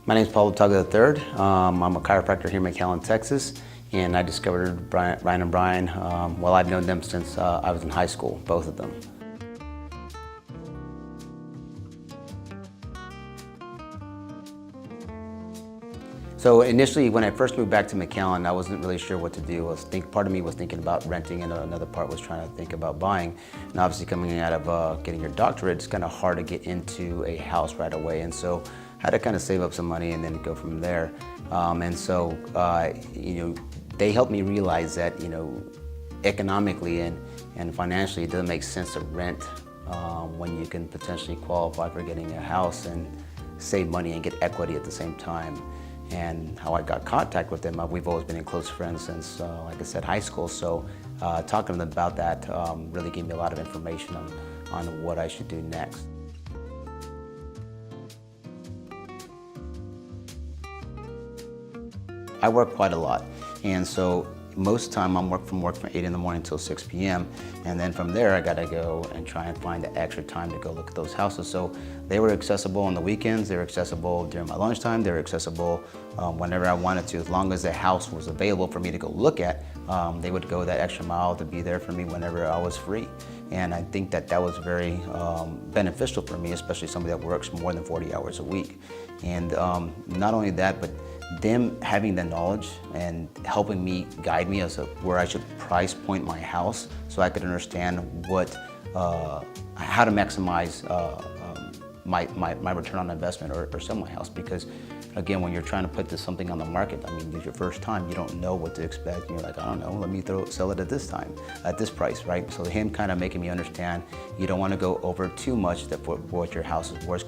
My name is Paulo Taga III. I'm a chiropractor here in McAllen, Texas, and I discovered Ryan and Brian. Well, I've known them since I was in high school, both of them. So initially, when I first moved back to McAllen, I wasn't really sure what to do. Part of me was thinking about renting, and another part was trying to think about buying. And obviously, coming out of getting your doctorate, it's kind of hard to get into a house right away. And so I had to kind of save up some money and then go from there. They helped me realize that, economically and financially, it doesn't make sense to rent when you can potentially qualify for getting a house and save money and get equity at the same time. And how I got contact with them, we've always been in close friends since, like I said, high school. So talking to them about that really gave me a lot of information on what I should do next. I work quite a lot, and so most of the time I'm from 8 in the morning till 6 p.m. and then from there I gotta go and try and find the extra time to go look at those houses. So they were accessible on the weekends, they were accessible during my lunchtime, they were accessible whenever I wanted to. As long as the house was available for me to go look at, they would go that extra mile to be there for me whenever I was free. And I think that was very beneficial for me, especially somebody that works more than 40 hours a week. And not only that, but them having the knowledge and helping me guide me as to where I should price point my house so I could understand how to maximize my return on investment or sell my house. Because again, when you're trying to put something on the market, I mean, it's your first time, you don't know what to expect. And you're like, I don't know, let me sell it at this time, at this price, right? So him kind of making me understand you don't want to go over too much for what your house is worth,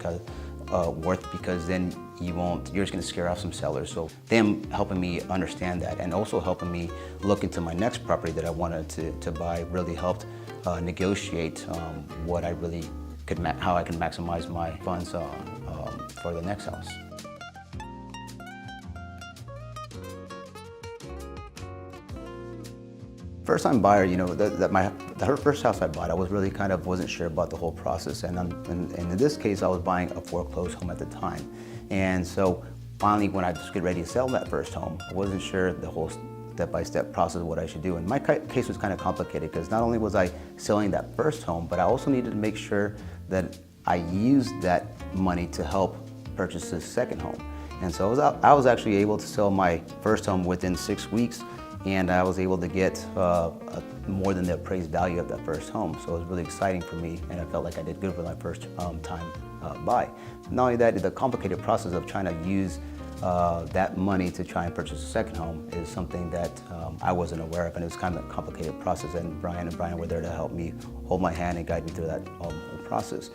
because then you're just going to scare off some sellers. So them helping me understand that and also helping me look into my next property that I wanted to buy really helped negotiate what I really could, how I can maximize my funds for the next house. First-time buyer, her first house I bought, I was really wasn't sure about the whole process, and in this case, I was buying a foreclosed home at the time, and so finally, when I was getting ready to sell that first home, I wasn't sure the whole step-by-step process of what I should do. And my case was kind of complicated because not only was I selling that first home, but I also needed to make sure that I used that money to help purchase this second home. And so I was actually able to sell my first home within 6 weeks, and I was able to get more than the appraised value of that first home. So it was really exciting for me, and I felt like I did good for my first time buy. Not only that, the complicated process of trying to use that money to try and purchase a second home is something that I wasn't aware of, and it was kind of a complicated process, and Brian were there to help me, hold my hand and guide me through that whole process.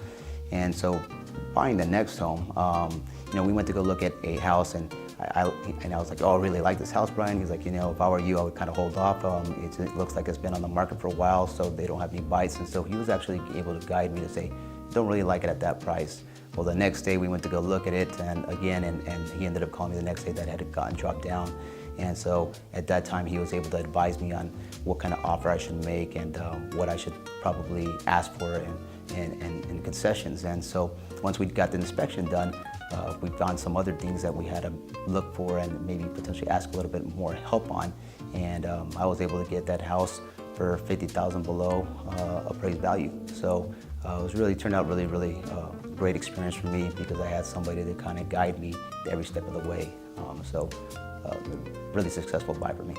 And so buying the next home, we went to go look at a house, and I was like, oh, I really like this house, Brian. He's like, if I were you, I would kind of hold off. It looks like it's been on the market for a while, so they don't have any bites. And so he was actually able to guide me to say, don't really like it at that price. Well, the next day we went to go look at it, and he ended up calling me the next day that it had gotten dropped down. And so at that time, he was able to advise me on what kind of offer I should make and what I should probably ask for in concessions. And so once we got the inspection done, we found some other things that we had to look for and maybe potentially ask a little bit more help on. And I was able to get that house for $50,000 below appraised value. So it turned out really great experience for me because I had somebody to kind of guide me every step of the way. Really successful buy for me.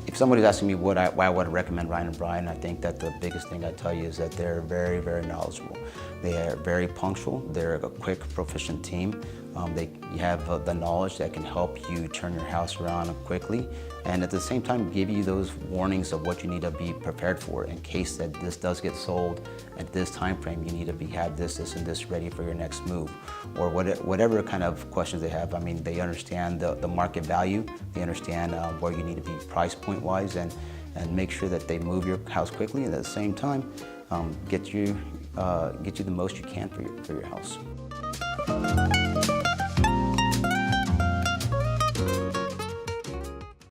If somebody's asking me why I would recommend Ryan and Brian, I think that the biggest thing I tell you is that they're very, very knowledgeable. They are very punctual. They're a quick, proficient team. You have the knowledge that can help you turn your house around quickly, and at the same time give you those warnings of what you need to be prepared for in case that this does get sold at this time frame. You need to have this, and this ready for your next move, or whatever kind of questions they have. I mean, they understand the market value. They understand where you need to be price point wise, and make sure that they move your house quickly, and at the same time get you the most you can for your house.